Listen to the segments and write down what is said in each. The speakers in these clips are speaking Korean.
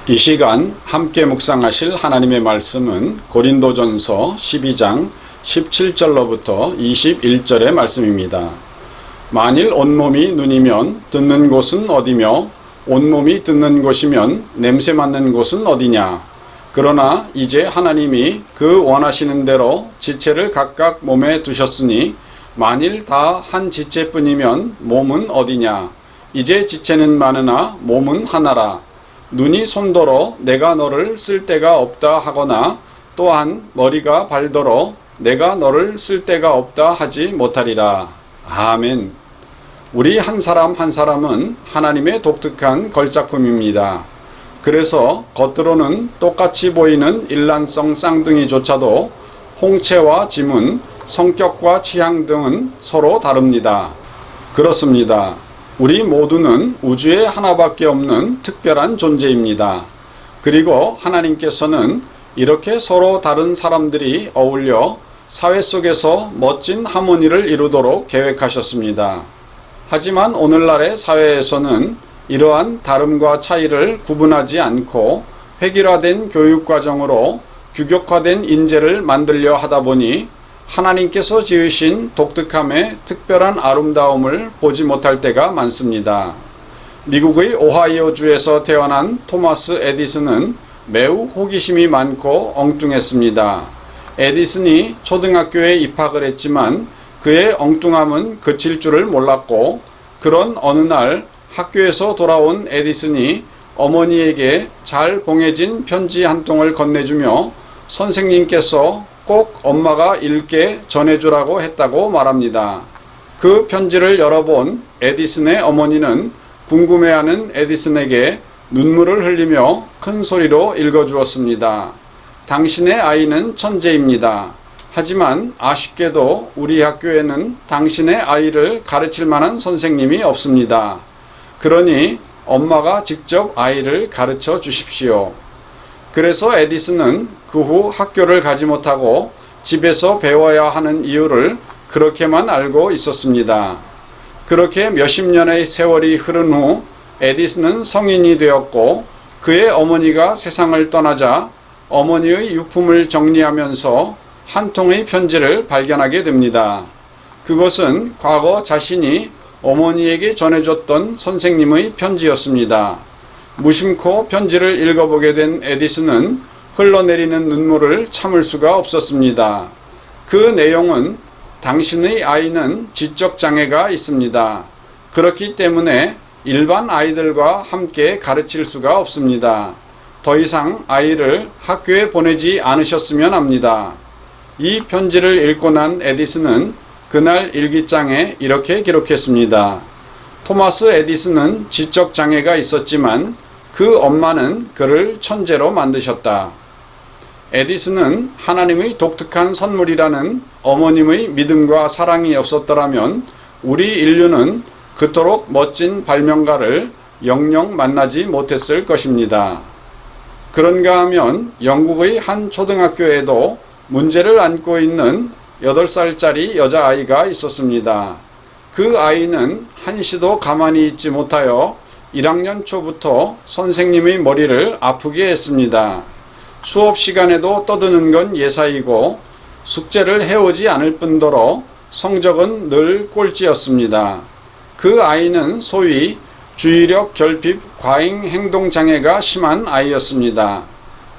이 시간 함께 묵상하실 하나님의 말씀은 고린도전서 12장 17절로부터 21절의 말씀입니다. 만일 온몸이 눈이면 듣는 곳은 어디며 온몸이 듣는 곳이면 냄새 맡는 곳은 어디냐. 그러나 이제 하나님이 그 원하시는 대로 지체를 각각 몸에 두셨으니 만일 다 한 지체뿐이면 몸은 어디냐. 이제 지체는 많으나 몸은 하나라. 눈이 손더러 내가 너를 쓸 데가 없다 하거나 또한 머리가 발더러 내가 너를 쓸 데가 없다 하지 못하리라. 아멘. 우리 한 사람 한 사람은 하나님의 독특한 걸작품입니다. 그래서 겉으로는 똑같이 보이는 일란성 쌍둥이조차도 홍채와 지문, 성격과 취향 등은 서로 다릅니다. 그렇습니다. 우리 모두는 우주에 하나밖에 없는 특별한 존재입니다. 그리고 하나님께서는 이렇게 서로 다른 사람들이 어울려 사회 속에서 멋진 하모니를 이루도록 계획하셨습니다. 하지만 오늘날의 사회에서는 이러한 다름과 차이를 구분하지 않고 획일화된 교육과정으로 규격화된 인재를 만들려 하다 보니 하나님께서 지으신 독특함의 특별한 아름다움을 보지 못할 때가 많습니다. 미국의 오하이오주에서 태어난 토마스 에디슨은 매우 호기심이 많고 엉뚱했습니다. 에디슨이 초등학교에 입학을 했지만 그의 엉뚱함은 그칠 줄을 몰랐고, 그런 어느 날 학교에서 돌아온 에디슨이 어머니에게 잘 봉해진 편지 한 통을 건네주며 선생님께서 꼭 엄마가 읽게 전해주라고 했다고 말합니다. 그 편지를 열어본 에디슨의 어머니는 궁금해하는 에디슨에게 눈물을 흘리며 큰 소리로 읽어주었습니다. 당신의 아이는 천재입니다. 하지만 아쉽게도 우리 학교에는 당신의 아이를 가르칠 만한 선생님이 없습니다. 그러니 엄마가 직접 아이를 가르쳐 주십시오. 그래서 에디슨은 그 후 학교를 가지 못하고 집에서 배워야 하는 이유를 그렇게만 알고 있었습니다. 그렇게 몇십 년의 세월이 흐른 후 에디슨은 성인이 되었고, 그의 어머니가 세상을 떠나자 어머니의 유품을 정리하면서 한 통의 편지를 발견하게 됩니다. 그것은 과거 자신이 어머니에게 전해줬던 선생님의 편지였습니다. 무심코 편지를 읽어보게 된 에디슨은 흘러내리는 눈물을 참을 수가 없었습니다. 그 내용은 당신의 아이는 지적 장애가 있습니다. 그렇기 때문에 일반 아이들과 함께 가르칠 수가 없습니다. 더 이상 아이를 학교에 보내지 않으셨으면 합니다. 이 편지를 읽고 난 에디슨은 그날 일기장에 이렇게 기록했습니다. 토마스 에디슨은 지적 장애가 있었지만 그 엄마는 그를 천재로 만드셨다. 에디슨은 하나님의 독특한 선물이라는 어머님의 믿음과 사랑이 없었더라면 우리 인류는 그토록 멋진 발명가를 영영 만나지 못했을 것입니다. 그런가 하면 영국의 한 초등학교에도 문제를 안고 있는 8살짜리 여자아이가 있었습니다. 그 아이는 한시도 가만히 있지 못하여 1학년 초부터 선생님의 머리를 아프게 했습니다. 수업 시간에도 떠드는 건 예사이고 숙제를 해오지 않을 뿐더러 성적은 늘 꼴찌였습니다. 그 아이는 소위 주의력 결핍 과잉 행동 장애가 심한 아이였습니다.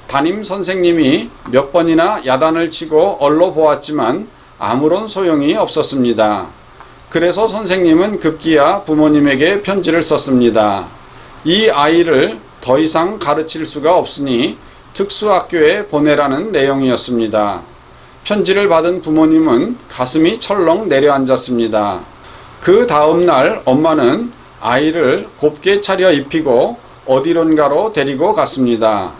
담임 선생님이 몇 번이나 야단을 치고 얼러 보았지만 아무런 소용이 없었습니다. 그래서 선생님은 급기야 부모님에게 편지를 썼습니다. 이 아이를 더 이상 가르칠 수가 없으니 특수학교에 보내라는 내용이었습니다. 편지를 받은 부모님은 가슴이 철렁 내려앉았습니다. 그 다음 날 엄마는 아이를 곱게 차려 입히고 어디론가로 데리고 갔습니다.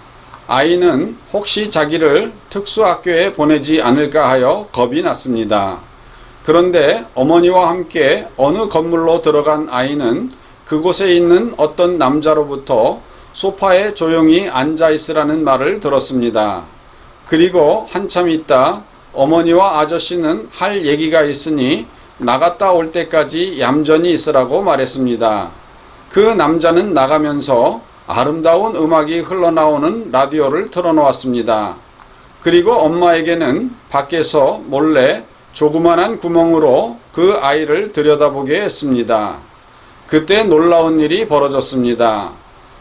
아이는 혹시 자기를 특수학교에 보내지 않을까 하여 겁이 났습니다. 그런데 어머니와 함께 어느 건물로 들어간 아이는 그곳에 있는 어떤 남자로부터 소파에 조용히 앉아 있으라는 말을 들었습니다. 그리고 한참 있다 어머니와 아저씨는 할 얘기가 있으니 나갔다 올 때까지 얌전히 있으라고 말했습니다. 그 남자는 나가면서 아름다운 음악이 흘러나오는 라디오를 틀어놓았습니다. 그리고 엄마에게는 밖에서 몰래 조그만한 구멍으로 그 아이를 들여다보게 했습니다. 그때 놀라운 일이 벌어졌습니다.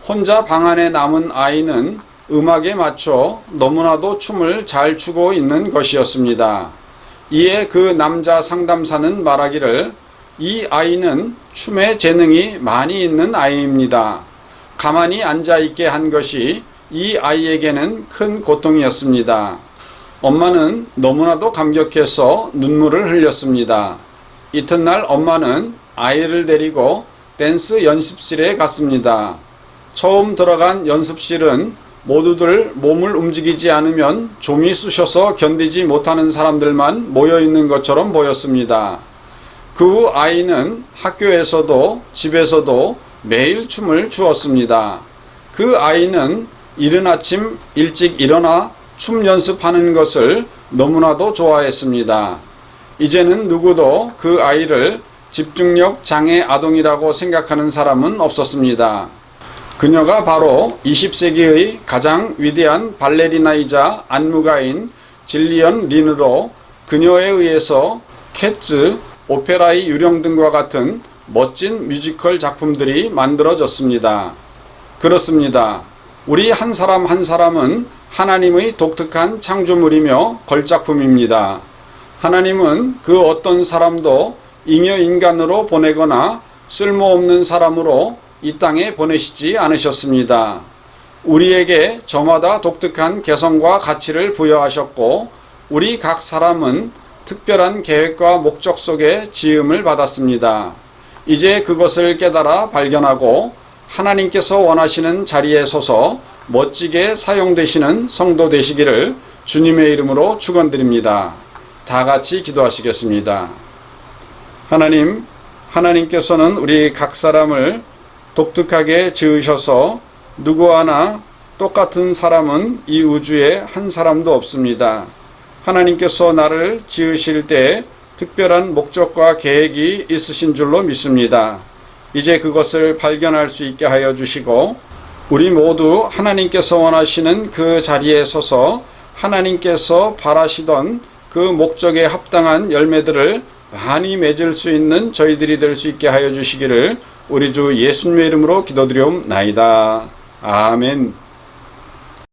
혼자 방 안에 남은 아이는 음악에 맞춰 너무나도 춤을 잘 추고 있는 것이었습니다. 이에 그 남자 상담사는 말하기를 이 아이는 춤에 재능이 많이 있는 아이입니다. 가만히 앉아있게 한 것이 이 아이에게는 큰 고통이었습니다. 엄마는 너무나도 감격해서 눈물을 흘렸습니다. 이튿날 엄마는 아이를 데리고 댄스 연습실에 갔습니다. 처음 들어간 연습실은 모두들 몸을 움직이지 않으면 좀이 쑤셔서 견디지 못하는 사람들만 모여 있는 것처럼 보였습니다. 그 후 아이는 학교에서도 집에서도 매일 춤을 추었습니다. 그 아이는 이른 아침 일찍 일어나 춤 연습하는 것을 너무나도 좋아했습니다. 이제는 누구도 그 아이를 집중력 장애 아동이라고 생각하는 사람은 없었습니다. 그녀가 바로 20세기의 가장 위대한 발레리나이자 안무가인 질리언 린으로 그녀에 의해서 캣츠, 오페라의 유령 등과 같은 멋진 뮤지컬 작품들이 만들어졌습니다. 그렇습니다. 우리 한 사람 한 사람은 하나님의 독특한 창조물이며 걸작품입니다. 하나님은 그 어떤 사람도 잉여 인간으로 보내거나 쓸모없는 사람으로 이 땅에 보내시지 않으셨습니다. 우리에게 저마다 독특한 개성과 가치를 부여하셨고 우리 각 사람은 특별한 계획과 목적 속에 지음을 받았습니다. 이제 그것을 깨달아 발견하고 하나님께서 원하시는 자리에 서서 멋지게 사용되시는 성도 되시기를 주님의 이름으로 축원드립니다. 다 같이 기도하시겠습니다. 하나님께서는 우리 각 사람을 독특하게 지으셔서 누구 하나 똑같은 사람은 이 우주에 한 사람도 없습니다. 하나님께서 나를 지으실 때 특별한 목적과 계획이 있으신 줄로 믿습니다. 이제 그것을 발견할 수 있게 하여 주시고 우리 모두 하나님께서 원하시는 그 자리에 서서 하나님께서 바라시던 그 목적에 합당한 열매들을 많이 맺을 수 있는 저희들이 될 수 있게 하여 주시기를 우리 주 예수님의 이름으로 기도드리옵나이다. 아멘.